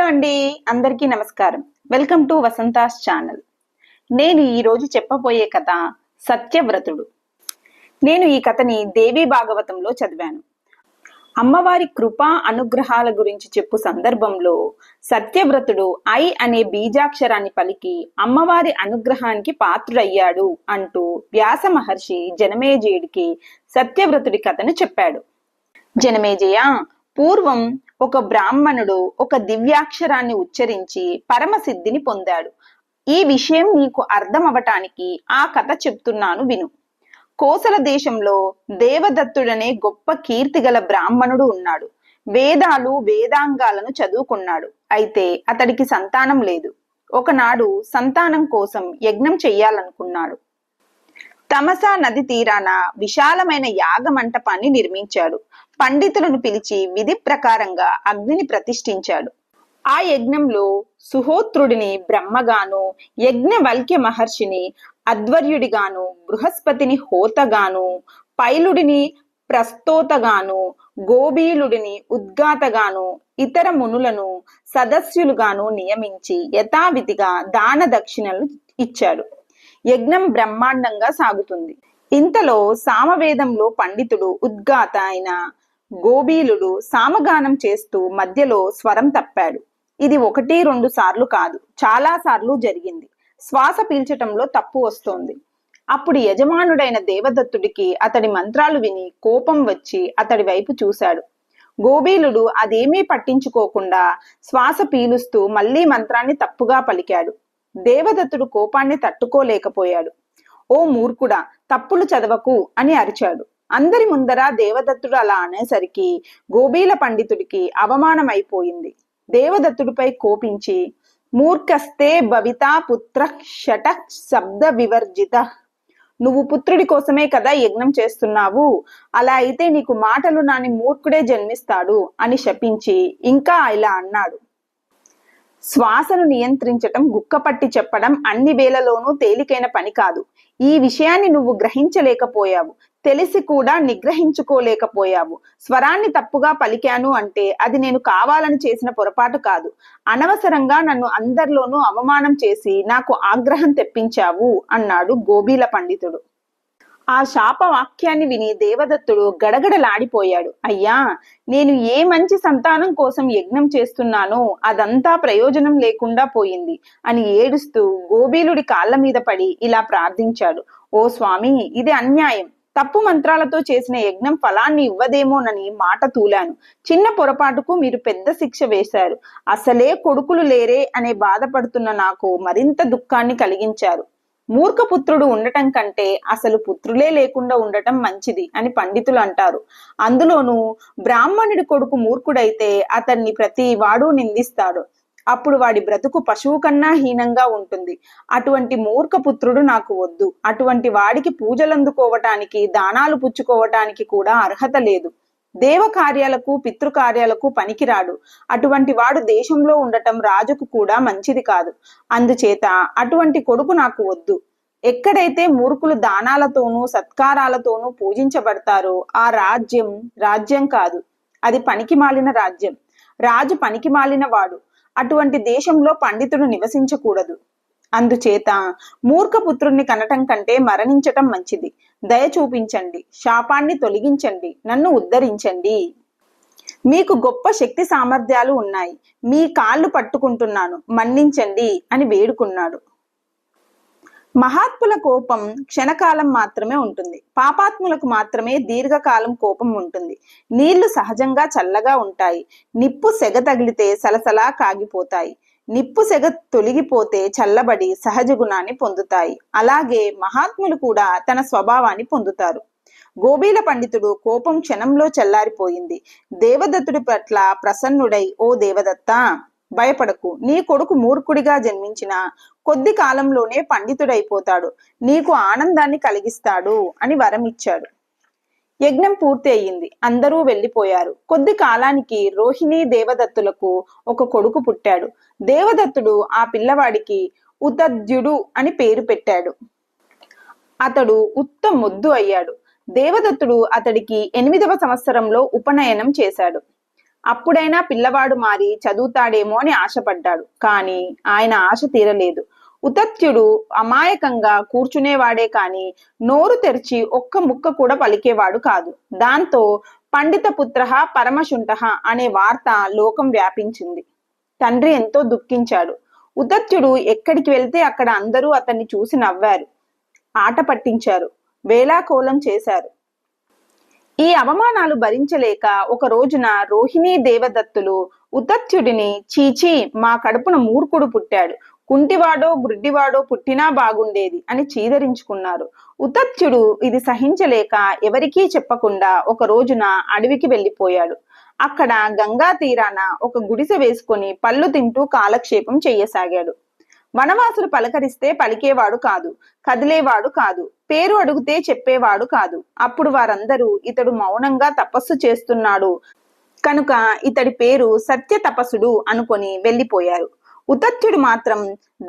అండి, అందరికీ నమస్కారం. Welcome to Vasantha's channel. నేను ఈరోజు చెప్పబోయే కథ సత్యవ్రతుడు. నేను ఈ కథని దేవీ భాగవతంలో చదివాను. అమ్మవారి కృపా అనుగ్రహాల గురించి చెప్పు సందర్భంలో సత్యవ్రతుడు ఐ అనే బీజాక్షరాన్ని పలికి అమ్మవారి అనుగ్రహానికి పాత్రుడయ్యాడు అంటూ వ్యాస మహర్షి జనమేజయుడికి సత్యవ్రతుడి కథను చెప్పాడు. జనమేజయ, పూర్వం ఒక బ్రాహ్మణుడు ఒక దివ్యాక్షరాన్ని ఉచ్చరించి పరమసిద్ధిని పొందాడు. ఈ విషయం నీకు అర్థం అవటానికి ఆ కథ చెప్తున్నాను విను. కోసల దేశంలో దేవదత్తుడనే గొప్ప కీర్తి గల బ్రాహ్మణుడు ఉన్నాడు. వేదాలు వేదాంగాలను చదువుకున్నాడు. అయితే అతడికి సంతానం లేదు. ఒకనాడు సంతానం కోసం యజ్ఞం చెయ్యాలనుకున్నాడు. తమసా నది తీరాన విశాలమైన యాగ మంటపాన్ని నిర్మించాడు. పండితులను పిలిచి విధి ప్రకారంగా అగ్నిని ప్రతిష్ఠించాడు. ఆ యజ్ఞంలో సుహోత్రుడిని బ్రహ్మగాను, యజ్ఞవల్క్య మహర్షిని అధ్వర్యుడిగాను, బృహస్పతిని హోతగాను, పైలుడిని ప్రస్తోతగాను, గోబీలుడిని ఉద్గాతగాను, ఇతర మునులను సదస్యులుగాను నియమించి యథావిధిగా దాన దక్షిణలు ఇచ్చాడు. యజ్ఞం బ్రహ్మాండంగా సాగుతుంది. ఇంతలో సామవేదంలో పండితుడు ఉద్గాత అయిన గోబీలుడు సామగానం చేస్తూ మధ్యలో స్వరం తప్పాడు. ఇది 1-2 సార్లు కాదు, చాలా సార్లు జరిగింది. శ్వాస పీల్చటంలో తప్పు వస్తోంది. అప్పుడు యజమానుడైన దేవదత్తుడికి అతడి మంత్రాలు విని కోపం వచ్చి అతడి వైపు చూశాడు. గోబీలుడు అదేమీ పట్టించుకోకుండా శ్వాస పీలుస్తూ మళ్లీ మంత్రాన్ని తప్పుగా పలికాడు. దేవదత్తుడు కోపాన్ని తట్టుకోలేకపోయాడు. ఓ మూర్ఖుడా, తప్పులు చదవకు అని అరిచాడు. అందరి ముందర దేవదత్తుడు అలా అనేసరికి గోబీల పండితుడికి అవమానమైపోయింది. దేవదత్తుడిపై కోపించి, మూర్ఖస్తే భవితా పుత్ర షట శబ్ద వివర్జిత, నువ్వు పుత్రుడి కోసమే కదా యజ్ఞం చేస్తున్నావు, అలా అయితే నీకు మాటలు నాని మూర్ఖుడే జన్మిస్తాడు అని శపించి ఇంకా ఇలా అన్నాడు. శ్వాసను నియంత్రించటం, గుక్కపట్టి చెప్పడం అన్ని వేళలోనూ తేలికైన పని కాదు. ఈ విషయాన్ని నువ్వు గ్రహించలేకపోయావు, తెలిసి కూడా నిగ్రహించుకోలేకపోయావు. స్వరాన్ని తప్పుగా పలికాను అంటే అది నేను కావాలని చేసిన పొరపాటు కాదు. అనవసరంగా నన్ను అందరిలోనూ అవమానం చేసి నాకు ఆగ్రహం తెప్పించావు అన్నాడు గోబీల పండితుడు. ఆ శాప వాక్యాన్ని విని దేవదత్తుడు గడగడలాడిపోయాడు. అయ్యా, నేను ఏ మంచి సంతానం కోసం యజ్ఞం చేస్తున్నానో అదంతా ప్రయోజనం లేకుండా పోయింది అని ఏడుస్తూ గోబీలుడి కాళ్ళ మీద పడి ఇలా ప్రార్థించాడు. ఓ స్వామి, ఇది అన్యాయం. తప్పు మంత్రాలతో చేసిన యజ్ఞం ఫలాన్ని ఇవ్వదేమోనని మాట తూలాను. చిన్న పొరపాటుకు మీరు పెద్ద శిక్ష వేశారు. అసలే కొడుకులు లేరే అనే బాధపడుతున్న నాకు మరింత దుఃఖాన్ని కలిగించారు. మూర్ఖపుత్రుడు ఉండటం కంటే అసలు పుత్రులే లేకుండా ఉండటం మంచిది అని పండితులు అంటారు. అందులోనూ బ్రాహ్మణుడి కొడుకు మూర్ఖుడైతే అతన్ని ప్రతి వాడు నిందిస్తాడు. అప్పుడు వాడి బ్రతుకు పశువు కన్నా హీనంగా ఉంటుంది. అటువంటి మూర్ఖపుత్రుడు నాకు వద్దు. అటువంటి వాడికి పూజలందుకోవటానికి, దానాలు పుచ్చుకోవటానికి కూడా అర్హత లేదు. దేవ కార్యాలకు, పితృకార్యాలకు పనికిరాడు. అటువంటి వాడు దేశంలో ఉండటం రాజుకు కూడా మంచిది కాదు. అందుచేత అటువంటి కొడుకు నాకు వద్దు. ఎక్కడైతే మూర్ఖులు దానాలతోనూ సత్కారాలతోనూ పూజించబడతారో ఆ రాజ్యం రాజ్యం కాదు, అది పనికిమాలిన రాజ్యం. రాజు పనికిమాలిన వాడు. అటువంటి దేశంలో పండితుడు నివసించకూడదు. అందుచేత మూర్ఖపుత్రుణ్ణి కనటం కంటే మరణించటం మంచిది. దయ చూపించండి, శాపాన్ని తొలగించండి, నన్ను ఉద్ధరించండి. మీకు గొప్ప శక్తి సామర్థ్యాలు ఉన్నాయి. మీ కాళ్ళు పట్టుకుంటున్నాను, మన్నించండి అని వేడుకున్నాడు. మహాత్ముల కోపం క్షణకాలం మాత్రమే ఉంటుంది. పాపాత్ములకు మాత్రమే దీర్ఘకాలం కోపం ఉంటుంది. నీళ్లు సహజంగా చల్లగా ఉంటాయి. నిప్పు సెగ తగిలితే సలసలా కాగిపోతాయి. నిప్పు సెగ తొలగిపోతే చల్లబడి సహజ గుణాన్ని పొందుతాయి. అలాగే మహాత్ములు కూడా తన స్వభావాన్ని పొందుతారు. గోబీల పండితుడు కోపం క్షణంలో చల్లారిపోయింది. దేవదత్తుడి పట్ల ప్రసన్నుడై, ఓ దేవదత్త, భయపడకు. నీ కొడుకు మూర్ఖుడిగా జన్మించిన కొద్ది కాలంలోనే పండితుడైపోతాడు. నీకు ఆనందాన్ని కలిగిస్తాడు అని వరం ఇచ్చాడు. యజ్ఞం పూర్తి అయ్యింది. అందరూ వెళ్లిపోయారు. కొద్ది కాలానికి రోహిణీ దేవదత్తులకు ఒక కొడుకు పుట్టాడు. దేవదత్తుడు ఆ పిల్లవాడికి ఉతద్యుడు అని పేరు పెట్టాడు. అతడు మొద్దు అయ్యాడు. దేవదత్తుడు అతడికి 8వ సంవత్సరంలో ఉపనయనం చేశాడు. అప్పుడైనా పిల్లవాడు మారి చదువుతాడేమో అని ఆశపడ్డాడు. కానీ ఆయన ఆశ తీరలేదు. ఉతత్యుడు అమాయకంగా కూర్చునేవాడే కాని నోరు తెరిచి ఒక్క ముక్క కూడా పలికేవాడు కాదు. దాంతో పండిత పుత్ర పరమశుంఠ అనే వార్త లోకం వ్యాపించింది. తండ్రి ఎంతో దుఃఖించాడు. ఉతత్యుడు ఎక్కడికి వెళ్తే అక్కడ అందరూ అతన్ని చూసి నవ్వారు, ఆట పట్టించారు, వేలాకోలం చేశారు. ఈ అవమానాలు భరించలేక ఒక రోజున రోహిణీ దేవదత్తులు ఉతత్యుడిని, చీచీ, మా కడుపున మూర్ఖుడు పుట్టాడు, కుంటివాడో గుడ్డివాడో పుట్టినా బాగుండేది అని చీదరించుకున్నారు. ఉతత్యుడు ఇది సహించలేక ఎవరికీ చెప్పకుండా ఒక రోజున అడవికి వెళ్ళిపోయాడు. అక్కడ గంగా తీరాన ఒక గుడిసె వేసుకొని పళ్ళు తింటూ కాలక్షేపం చెయ్యసాగాడు. వనవాసులు పలకరిస్తే పలికేవాడు కాదు, కదిలేవాడు కాదు, పేరు అడిగితే చెప్పేవాడు కాదు. అప్పుడు వారందరూ ఇతడు మౌనంగా తపస్సు చేస్తున్నాడు కనుక ఇతడి పేరు సత్య తపస్సుడు అనుకొని వెళ్ళిపోయారు. ఉతత్యుడు మాత్రం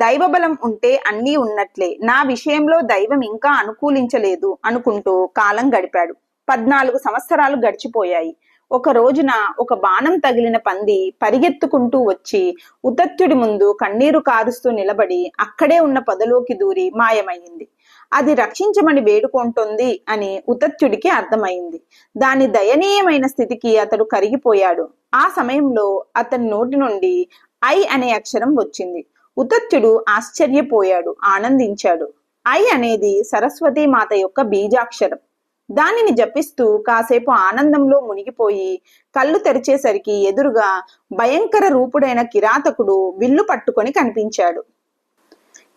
దైవబలం ఉంటే అన్నీ ఉన్నట్లే, నా విషయంలో దైవం ఇంకా అనుకూలించలేదు అనుకుంటూ కాలం గడిపాడు. 14 సంవత్సరాలు గడిచిపోయాయి. ఒక రోజున ఒక బాణం తగిలిన పంది పరిగెత్తుకుంటూ వచ్చి ఉతత్యుడి ముందు కన్నీరు కారుస్తూ నిలబడి అక్కడే ఉన్న పొదలోకి దూరి మాయమైంది. అది రక్షించమని వేడుకుంటోంది అని ఉతత్యుడికి అర్థమైంది. దాని దయనీయమైన స్థితికి అతడు కరిగిపోయాడు. ఆ సమయంలో అతని నోటి నుండి ఐ అనే అక్షరం వచ్చింది. ఉతత్యుడు ఆశ్చర్యపోయాడు, ఆనందించాడు. ఐ అనేది సరస్వతీ మాత యొక్క బీజాక్షరం. దానిని జపిస్తూ కాసేపు ఆనందంలో మునిగిపోయి కళ్ళు తెరిచేసరికి ఎదురుగా భయంకర రూపుడైన కిరాతకుడు విల్లు పట్టుకొని కనిపించాడు.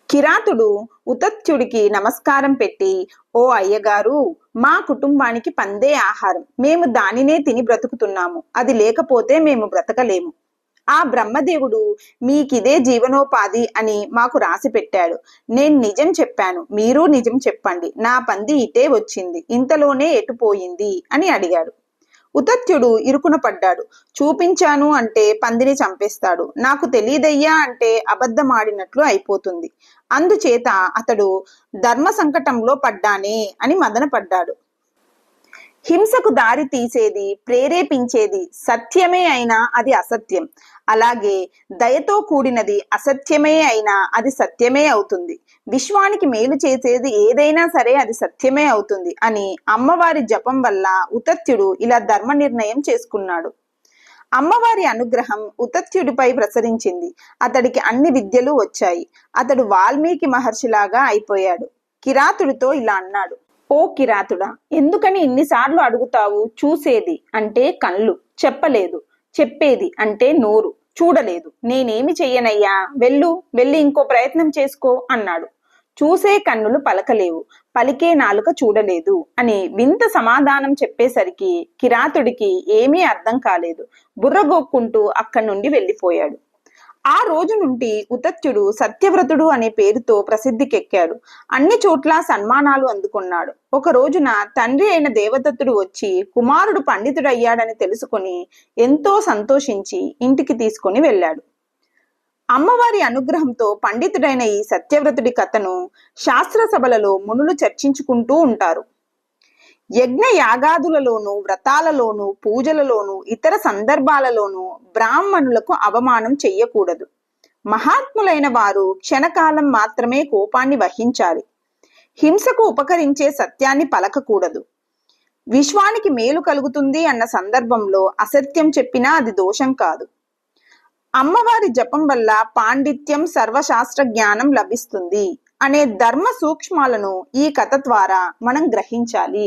కిరాతుడు ఉతత్యుడికి నమస్కారం పెట్టి, ఓ అయ్యగారు, మా కుటుంబానికి పందే ఆహారం, మేము దానినే తిని బ్రతుకుతున్నాము, అది లేకపోతే మేము బ్రతకలేము. ఆ బ్రహ్మదేవుడు మీకిదే జీవనోపాధి అని మాకు రాసి పెట్టాడు. నేను నిజం చెప్పాను, మీరు నిజం చెప్పండి, నా పంది ఇటే వచ్చింది, ఇంతలోనే ఎటుపోయింది అని అడిగాడు. ఉతత్యుడు ఇరుకున పడ్డాడు. చూపించాను అంటే పందిని చంపేస్తాడు, నాకు తెలియదయ్యా అంటే అబద్ధమాడినట్లు అయిపోతుంది. అందుచేత అతడు ధర్మ సంకటంలో పడ్డానే అని మదన పడ్డాడు. హింసకు దారి తీసేది, ప్రేరేపించేది సత్యమే అయినా అది అసత్యం. అలాగే దయతో కూడినది అసత్యమే అయినా అది సత్యమే అవుతుంది. విశ్వానికి మేలు చేసేది ఏదైనా సరే అది సత్యమే అవుతుంది అని అమ్మవారి జపం వల్ల ఉతత్యుడు ఇలా ధర్మ నిర్ణయం చేసుకున్నాడు. అమ్మవారి అనుగ్రహం ఉతత్యుడిపై ప్రసరించింది. అతడికి అన్ని విద్యలు వచ్చాయి. అతడు వాల్మీకి మహర్షిలాగా అయిపోయాడు. కిరాతుడితో ఇలా అన్నాడు, ఓ కిరాతుడా, ఎందుకని ఇన్నిసార్లు అడుగుతావు? చూసేది అంటే కళ్ళు, చెప్పలేదు, చెప్పేది అంటే నోరు, చూడలేదు, నేనేమి చెయ్యనయ్యా, వెళ్ళి ఇంకో ప్రయత్నం చేసుకో అన్నాడు. చూసే కన్నులు పలకలేవు, పలికే నాలుక చూడలేదు అని వింత సమాధానం చెప్పేసరికి కిరాతుడికి ఏమీ అర్థం కాలేదు. బుర్రగోక్కుంటూ అక్కడి నుండి వెళ్ళిపోయాడు. ఆ రోజు నుండి ఉతత్యుడు సత్యవ్రతుడు అనే పేరుతో ప్రసిద్ధికెక్కాడు. అన్ని చోట్ల సన్మానాలు అందుకున్నాడు. ఒక రోజున తండ్రి అయిన దేవదత్తుడు వచ్చి కుమారుడు పండితుడయ్యాడని తెలుసుకుని ఎంతో సంతోషించి ఇంటికి తీసుకుని వెళ్ళాడు. అమ్మవారి అనుగ్రహంతో పండితుడైన ఈ సత్యవ్రతుడి కథను శాస్త్రసభలలో మునులు చర్చించుకుంటూ ఉంటారు. యజ్ఞ యాగాదులలోనూ, వ్రతాలలోనూ, పూజలలోనూ, ఇతర సందర్భాలలోనూ బ్రాహ్మణులకు అవమానం చెయ్యకూడదు. మహాత్ములైన వారు క్షణకాలం మాత్రమే కోపాన్ని వహించాలి. హింసకు ఉపకరించే సత్యాన్ని పలకకూడదు. విశ్వానికి మేలు కలుగుతుంది అన్న సందర్భంలో అసత్యం చెప్పినా అది దోషం కాదు. అమ్మవారి జపం వల్ల పాండిత్యం, సర్వశాస్త్ర జ్ఞానం లభిస్తుంది అనే ధర్మ సూక్ష్మాలను ఈ కథ ద్వారా మనం గ్రహించాలి.